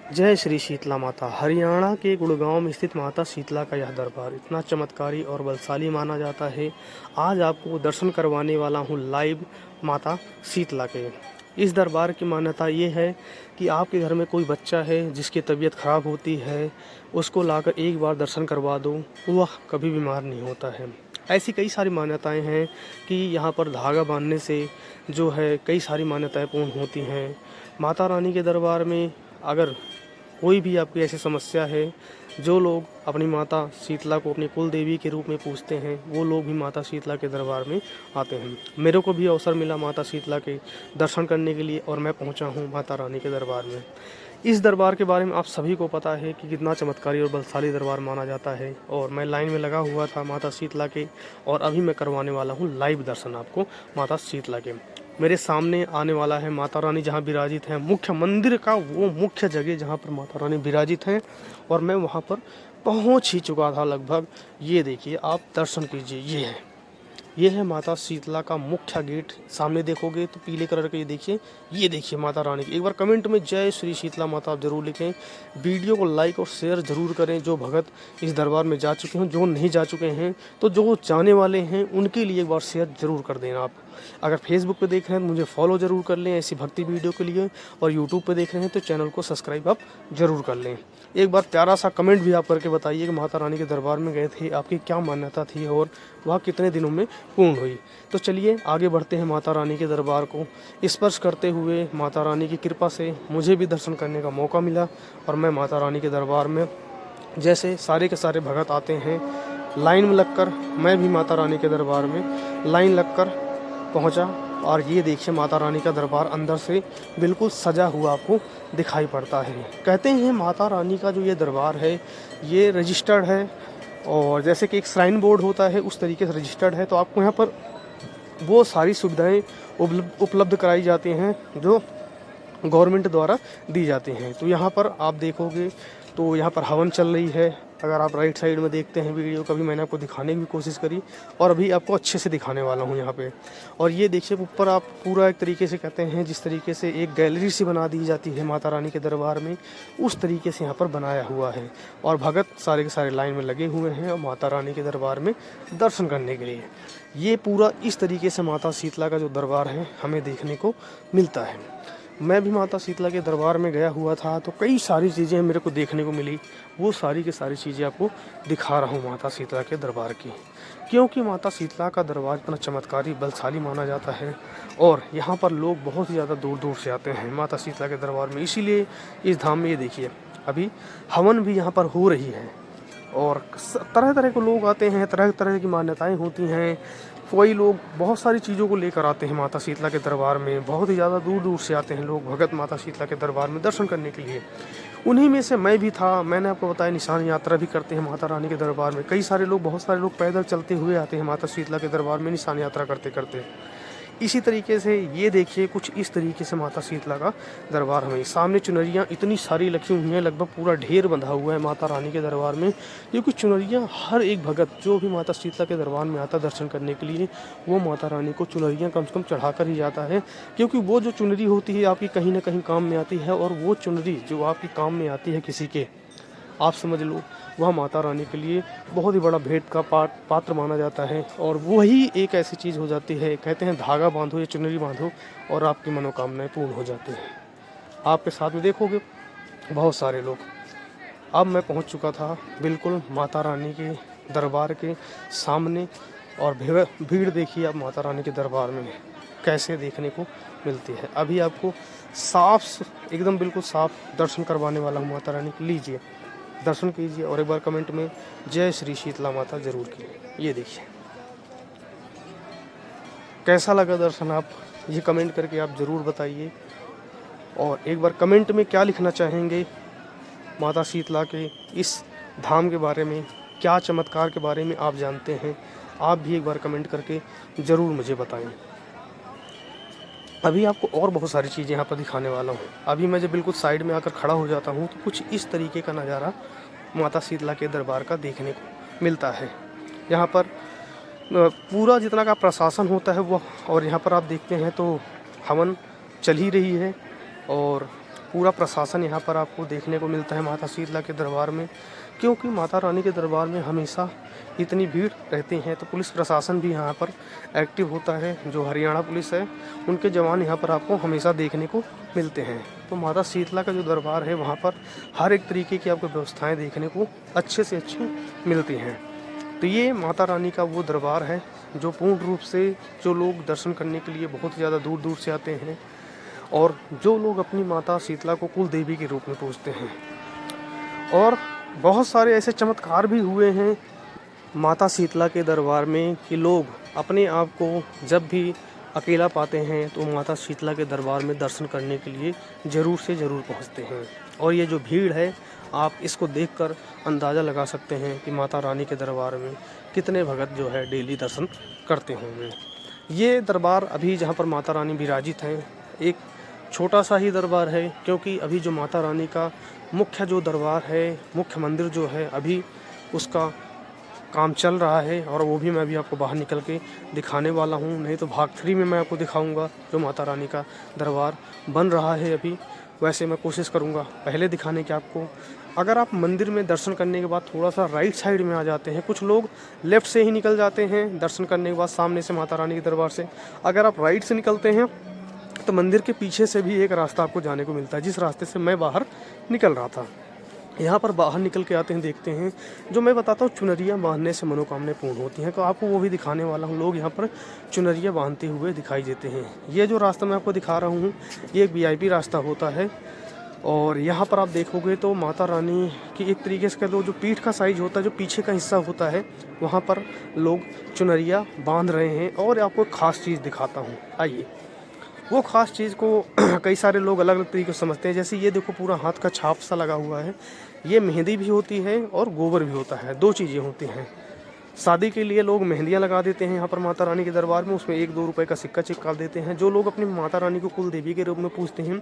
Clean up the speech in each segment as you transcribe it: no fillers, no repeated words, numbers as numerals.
जय श्री शीतला माता। हरियाणा के गुड़गांव में स्थित माता शीतला का यह दरबार इतना चमत्कारी और बलशाली माना जाता है। आज आपको दर्शन करवाने वाला हूँ लाइव माता शीतला के। इस दरबार की मान्यता ये है कि आपके घर में कोई बच्चा है जिसकी तबीयत ख़राब होती है, उसको लाकर एक बार दर्शन करवा दो, वह कभी बीमार नहीं होता है। ऐसी कई सारी मान्यताएं हैं कि यहाँ पर धागा बांधने से जो है कई सारी मान्यताएं पूर्ण होती हैं। माता रानी के दरबार में अगर कोई भी आपकी ऐसी समस्या है, जो लोग अपनी माता शीतला को अपनी कुल देवी के रूप में पूजते हैं, वो लोग भी माता शीतला के दरबार में आते हैं। मेरे को भी अवसर मिला माता शीतला के दर्शन करने के लिए और मैं पहुंचा हूं माता रानी के दरबार में। इस दरबार के बारे में आप सभी को पता है कि कितना चमत्कारी और बलशाली दरबार माना जाता है। और मैं लाइन में लगा हुआ था माता शीतला के, और अभी मैं करवाने वाला हूँ लाइव दर्शन आपको माता शीतला के। मेरे सामने आने वाला है माता रानी जहाँ विराजित है, मुख्य मंदिर का वो मुख्य जगह जहाँ पर माता रानी विराजित हैं, और मैं वहाँ पर पहुँच ही चुका था लगभग। ये देखिए, आप दर्शन कीजिए। ये है माता शीतला का मुख्य गेट। सामने देखोगे तो पीले कलर का ये देखिए माता रानी की। एक बार कमेंट में जय श्री शीतला माता आप जरूर लिखें। वीडियो को लाइक और शेयर जरूर करें। जो भगत इस दरबार में जा चुके हैं, जो नहीं जा चुके हैं, तो जो जाने वाले हैं उनके लिए एक बार शेयर जरूर कर देना। आप अगर फेसबुक पे देख रहे हैं तो मुझे फॉलो ज़रूर कर लें ऐसी भक्ति वीडियो के लिए, और यूट्यूब पे देख रहे हैं तो चैनल को सब्सक्राइब आप ज़रूर कर लें। एक बार प्यारा सा कमेंट भी आप करके बताइए कि माता रानी के दरबार में गए थे, आपकी क्या मान्यता थी और वह कितने दिनों में पूर्ण हुई। तो चलिए आगे बढ़ते हैं। माता रानी के दरबार को स्पर्श करते हुए माता रानी की कृपा से मुझे भी दर्शन करने का मौका मिला, और मैं माता रानी के दरबार में जैसे सारे के सारे भगत आते हैं लाइन में लगकर, मैं भी माता रानी के दरबार में लाइन लगकर पहुंचा। और ये देखिए माता रानी का दरबार अंदर से बिल्कुल सजा हुआ आपको दिखाई पड़ता है। कहते हैं माता रानी का जो ये दरबार है ये रजिस्टर्ड है, और जैसे कि एक श्राइन बोर्ड होता है उस तरीके से रजिस्टर्ड है। तो आपको यहाँ पर वो सारी सुविधाएं उपलब्ध कराई जाती हैं जो गवर्नमेंट द्वारा दी जाती हैं। तो यहाँ पर आप देखोगे तो यहाँ पर हवन चल रही है। अगर आप राइट साइड में देखते हैं वीडियो, कभी मैंने आपको दिखाने की भी कोशिश करी और अभी आपको अच्छे से दिखाने वाला हूँ यहाँ पे। और ये देखिए ऊपर आप पूरा एक तरीके से कहते हैं जिस तरीके से एक गैलरी सी बना दी जाती है माता रानी के दरबार में, उस तरीके से यहाँ पर बनाया हुआ है। और भगत सारे के सारे लाइन में लगे हुए हैं और माता रानी के दरबार में दर्शन करने के लिए। ये पूरा इस तरीके से माता शीतला का जो दरबार है हमें देखने को मिलता है। मैं भी माता शीतला के दरबार में गया हुआ था, तो कई सारी चीज़ें मेरे को देखने को मिली। वो सारी की सारी चीज़ें आपको दिखा रहा हूँ माता शीतला के दरबार की, क्योंकि माता शीतला का दरबार इतना चमत्कारी बलशाली माना जाता है। और यहाँ पर लोग बहुत ही ज़्यादा दूर दूर से आते हैं माता शीतला के दरबार में। इसीलिए इस धाम में ये देखिए अभी हवन भी यहाँ पर हो रही है, और तरह तरह के लोग आते हैं, तरह तरह की मान्यताएं होती हैं। कोई लोग बहुत सारी चीज़ों को लेकर आते हैं माता शीतला के दरबार में। बहुत ही ज़्यादा दूर दूर से आते हैं लोग भगत माता शीतला के दरबार में दर्शन करने के लिए। उन्हीं में से मैं भी था। मैंने आपको बताया निशान यात्रा भी करते हैं माता रानी के दरबार में। कई सारे लोग, बहुत सारे लोग पैदल चलते हुए आते हैं माता शीतला के दरबार में निशान यात्रा करते करते। इसी तरीके से ये देखिए कुछ इस तरीके से माता शीतला का दरबार हमें सामने चुनरियाँ इतनी सारी रखी हुई हैं, लगभग पूरा ढेर बंधा हुआ है माता रानी के दरबार में। क्योंकि चुनरियाँ हर एक भगत जो भी माता शीतला के दरबार में आता दर्शन करने के लिए, वो माता रानी को चुनरियाँ कम से कम चढ़ा कर ही जाता है। क्योंकि वो जो चुनरी होती है आपकी कहीं ना कहीं काम में आती है, और वो चुनरी जो आपकी काम में आती है किसी के, आप समझ लो वह माता रानी के लिए बहुत ही बड़ा भेंट का पात्र माना जाता है। और वही एक ऐसी चीज़ हो जाती है, कहते हैं धागा बांधो या चुनरी बांधो और आपकी मनोकामनाएं पूर्ण हो जाती हैं। आपके साथ में देखोगे बहुत सारे लोग। अब मैं पहुंच चुका था बिल्कुल माता रानी के दरबार के सामने, और भीड़ देखिए आप माता रानी के दरबार में कैसे देखने को मिलती है। अभी आपको साफ एकदम बिल्कुल साफ दर्शन करवाने वाला हूँ माता रानी की। लीजिए दर्शन कीजिए, और एक बार कमेंट में जय श्री शीतला माता जरूर कीजिए। ये देखिए कैसा लगा दर्शन, आप ये कमेंट करके आप ज़रूर बताइए। और एक बार कमेंट में क्या लिखना चाहेंगे माता शीतला के इस धाम के बारे में, क्या चमत्कार के बारे में आप जानते हैं, आप भी एक बार कमेंट करके ज़रूर मुझे बताएं। अभी आपको और बहुत सारी चीज़ें यहाँ पर दिखाने वाला हूँ। अभी मैं जब बिल्कुल साइड में आकर खड़ा हो जाता हूँ तो कुछ इस तरीके का नज़ारा माता शीतला के दरबार का देखने को मिलता है। यहाँ पर पूरा जितना का प्रशासन होता है वो, और यहाँ पर आप देखते हैं तो हवन चल ही रही है, और पूरा प्रशासन यहाँ पर आपको देखने को मिलता है माता शीतला के दरबार में, क्योंकि माता रानी के दरबार में हमेशा इतनी भीड़ रहती है तो पुलिस प्रशासन भी यहाँ पर एक्टिव होता है। जो हरियाणा पुलिस है उनके जवान यहाँ पर आपको हमेशा देखने को मिलते हैं। तो माता शीतला का जो दरबार है वहाँ पर हर एक तरीके की आपको व्यवस्थाएं देखने को अच्छे से अच्छी मिलती हैं। तो ये माता रानी का वो दरबार है जो पूर्ण रूप से जो लोग दर्शन करने के लिए बहुत ज़्यादा दूर दूर से आते हैं और जो लोग अपनी माता शीतला को कुल देवी के रूप में पूजते हैं। और बहुत सारे ऐसे चमत्कार भी हुए हैं माता शीतला के दरबार में कि लोग अपने आप को जब भी अकेला पाते हैं तो माता शीतला के दरबार में दर्शन करने के लिए ज़रूर से ज़रूर पहुंचते हैं। और ये जो भीड़ है आप इसको देखकर अंदाज़ा लगा सकते हैं कि माता रानी के दरबार में कितने भगत जो है डेली दर्शन करते होंगे। ये दरबार अभी जहाँ पर माता रानी विराजित हैं एक छोटा सा ही दरबार है, क्योंकि अभी जो माता रानी का मुख्य जो दरबार है, मुख्य मंदिर जो है, अभी उसका काम चल रहा है और वो भी मैं अभी आपको बाहर निकल के दिखाने वाला हूँ। नहीं तो भाग 3 में मैं आपको दिखाऊंगा जो माता रानी का दरबार बन रहा है अभी। वैसे मैं कोशिश करूँगा पहले दिखाने की आपको। अगर आप मंदिर में दर्शन करने के बाद थोड़ा सा राइट साइड में आ जाते हैं, कुछ लोग लेफ़्ट से ही निकल जाते हैं दर्शन करने के बाद सामने से माता रानी के दरबार से। अगर आप राइट से निकलते हैं तो मंदिर के पीछे से भी एक रास्ता आपको जाने को मिलता है, जिस रास्ते से मैं बाहर निकल रहा था। यहाँ पर बाहर निकल के आते हैं, देखते हैं जो मैं बताता हूँ चुनरिया बांधने से मनोकामनाएं पूर्ण होती हैं, तो आपको वो भी दिखाने वाला हूँ। लोग यहाँ पर चुनरिया बांधते हुए दिखाई देते हैं। ये जो रास्ता मैं आपको दिखा रहा हूँ ये एक VIP रास्ता होता है और यहाँ पर आप देखोगे तो माता रानी की एक तरीके से कह लो जो पीठ का साइज होता है, जो पीछे का हिस्सा होता है, वहाँ पर लोग चुनरिया बांध रहे हैं। और आपको एक ख़ास चीज़ दिखाता हूँ, आइए। वो ख़ास चीज़ को कई सारे लोग अलग अलग तरीके से समझते हैं। जैसे ये देखो पूरा हाथ का छाप सा लगा हुआ है, ये मेहंदी भी होती है और गोबर भी होता है, 2 चीज़ें होती हैं। शादी के लिए लोग मेहंदियाँ लगा देते हैं यहाँ पर माता रानी के दरबार में, उसमें 1-2 रुपए का सिक्का चिपका देते हैं। जो लोग अपनी माता रानी को कुल देवी के रूप में पूजते हैं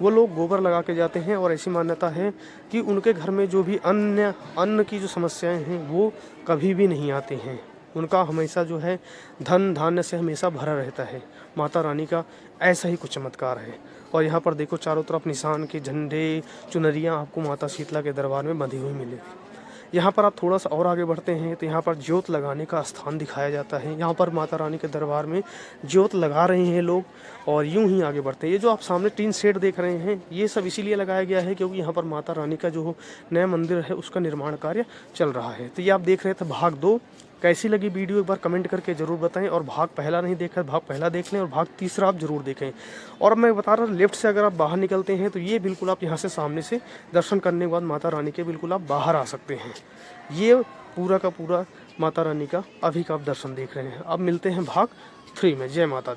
वो लोग गोबर लगा के जाते हैं। और ऐसी मान्यता है कि उनके घर में जो भी अन्न की जो समस्याएँ हैं वो कभी भी नहीं आती हैं। उनका हमेशा जो है धन धान्य से हमेशा भरा रहता है। माता रानी का ऐसा ही कुछ चमत्कार है। और यहाँ पर देखो चारों तरफ निशान के झंडे, चुनरियाँ आपको माता शीतला के दरबार में बंधी हुई मिलेगी। यहाँ पर आप थोड़ा सा और आगे बढ़ते हैं तो यहाँ पर ज्योत लगाने का स्थान दिखाया जाता है। यहाँ पर माता रानी के दरबार में ज्योत लगा रहे हैं लोग और यूं ही आगे बढ़ते हैं। ये जो आप सामने टीन शेड देख रहे हैं ये सब इसीलिए लगाया गया है क्योंकि यहाँ पर माता रानी का जो नया मंदिर है उसका निर्माण कार्य चल रहा है। तो ये आप देख रहे थे भाग 2। कैसी लगी वीडियो एक बार कमेंट करके ज़रूर बताएं। और भाग पहला नहीं देखा भाग पहला देख लें और भाग तीसरा आप ज़रूर देखें। और मैं बता रहा लेफ़्ट से अगर आप बाहर निकलते हैं तो ये बिल्कुल आप यहाँ से सामने से दर्शन करने के बाद माता रानी के बिल्कुल आप बाहर आ सकते हैं। ये पूरा का पूरा माता रानी का अभी का आप दर्शन देख रहे हैं। अब मिलते हैं भाग 3 में। जय माता दी।